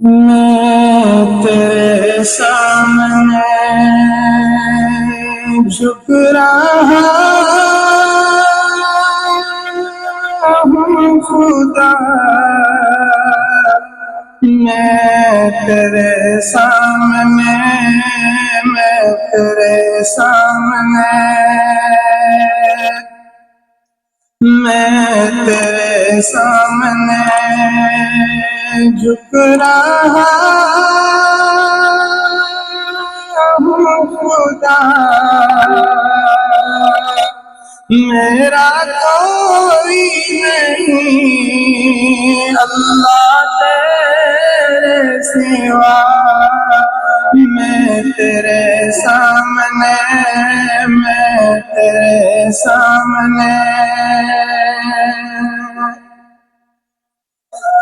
میں تیرے سامنے جھک رہا ہوں خدا، میں تیرے سامنے، میں تیرے سامنے، میں تیرے سامنے جھک رہا ہوں خدا، میرا کوئی نہیں اللہ تیرے سوا، میں تیرے سامنے، میں تیرے سامنے،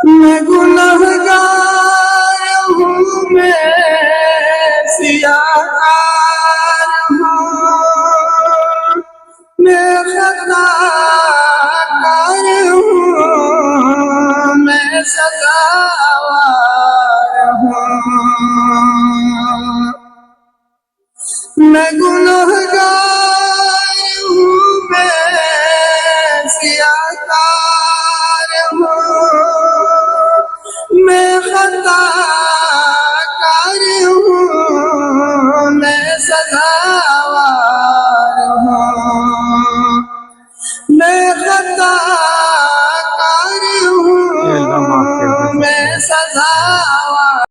میں گنہگار